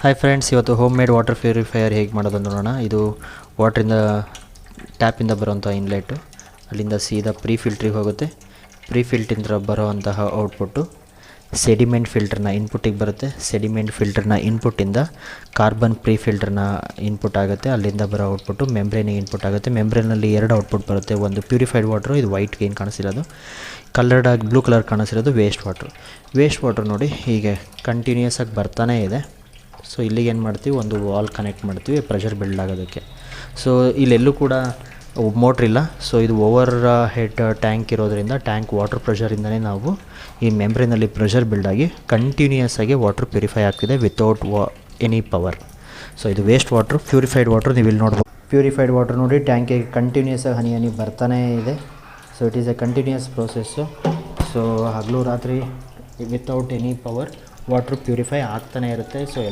Hi friends, ಇವತ್ತು home made water purifier ಹೇಗೆ ಮಾಡೋದು ನೋಡೋಣ. ಇದು ವಾಟ್ರಿಂದ ಟ್ಯಾಪಿಂದ ಬರುವಂಥ ಇನ್ಲೆಟು, ಅಲ್ಲಿಂದ ಸೀದಾ ಪ್ರೀ ಫಿಲ್ಟ್ರಿಗೆ ಹೋಗುತ್ತೆ. ಪ್ರೀ ಫಿಲ್ಟ್ರಿಂದ ಬರುವಂತಹ ಔಟ್ಪುಟ್ಟು ಸೆಡಿಮೆಂಟ್ ಫಿಲ್ಟರ್ನ ಇನ್ಪುಟ್ಟಿಗೆ ಬರುತ್ತೆ. ಸೆಡಿಮೆಂಟ್ ಫಿಲ್ಟರ್ನ ಇನ್ಪುಟ್ಟಿಂದ ಕಾರ್ಬನ್ ಪ್ರೀ ಫಿಲ್ಟರ್ನ ಇನ್ಪುಟ್ ಆಗುತ್ತೆ. ಅಲ್ಲಿಂದ ಬರೋ ಔಟ್ಪುಟ್ಟು ಮೆಂಬ್ರೇನಿಗೆ ಇನ್ಪುಟ್ ಆಗುತ್ತೆ. ಮೆಂಬ್ರೇನಲ್ಲಿ ಎರಡು ಔಟ್ಪುಟ್ ಬರುತ್ತೆ. ಒಂದು ಪ್ಯೂರಿಫೈಡ್ ವಾಟ್ರು, ಇದು ವೈಟ್ ಏನು ಕಾಣಿಸಿರೋದು, ಕಲರ್ಡ್ ಆಗಿ ಬ್ಲೂ ಕಲರ್ ಕಾಣಿಸಿರೋದು ವೇಸ್ಟ್ ವಾಟ್ರು. ವೇಸ್ಟ್ ವಾಟ್ರ್ ನೋಡಿ ಹೀಗೆ ಕಂಟಿನ್ಯೂಯಸ್ ಆಗಿ ಬರ್ತಾನೇ ಇದೆ. ಸೊ ಇಲ್ಲಿಗೆ ಏನು ಮಾಡ್ತೀವಿ, ಒಂದು ವಾಲ್ ಕನೆಕ್ಟ್ ಮಾಡ್ತೀವಿ ಪ್ರೆಷರ್ ಬಿಲ್ಡ್ ಆಗೋದಕ್ಕೆ. ಸೊ ಇಲ್ಲೆಲ್ಲೂ ಕೂಡ ಮೋಟ್ರ್ ಇಲ್ಲ. ಸೊ ಇದು ಓವರ್ ಹೆಡ್ ಟ್ಯಾಂಕ್ ಇರೋದ್ರಿಂದ ಟ್ಯಾಂಕ್ ವಾಟರ್ ಪ್ರೆಷರಿಂದನೇ ನಾವು ಈ ಮೆಂಬ್ರೇನಲ್ಲಿ ಪ್ರೆಷರ್ ಬಿಲ್ಡ್ ಆಗಿ ಕಂಟಿನ್ಯೂಯಸ್ ಆಗಿ ವಾಟರ್ ಪ್ಯೂರಿಫೈ ಆಗ್ತಿದೆ ವಿತೌಟ್ ಎನಿ ಪವರ್. ಸೊ ಇದು ವೇಸ್ಟ್ ವಾಟ್ರು. ಪ್ಯೂರಿಫೈಡ್ ವಾಟ್ರ್ ನೀವು ಇಲ್ಲಿ ನೋಡ್ಬೋದು. ಪ್ಯೂರಿಫೈಡ್ ವಾಟ್ರ್ ನೋಡಿ ಟ್ಯಾಂಕಿಗೆ ಕಂಟಿನ್ಯೂಯಸ್ ಆಗಿ ಹನಿ ಬರ್ತಾನೇ ಇದೆ. So it is A continuous process. So ಹಗಲು ರಾತ್ರಿ without any power water purify ಆಗ್ತಾನೇ ಇರುತ್ತೆ. ಸೊ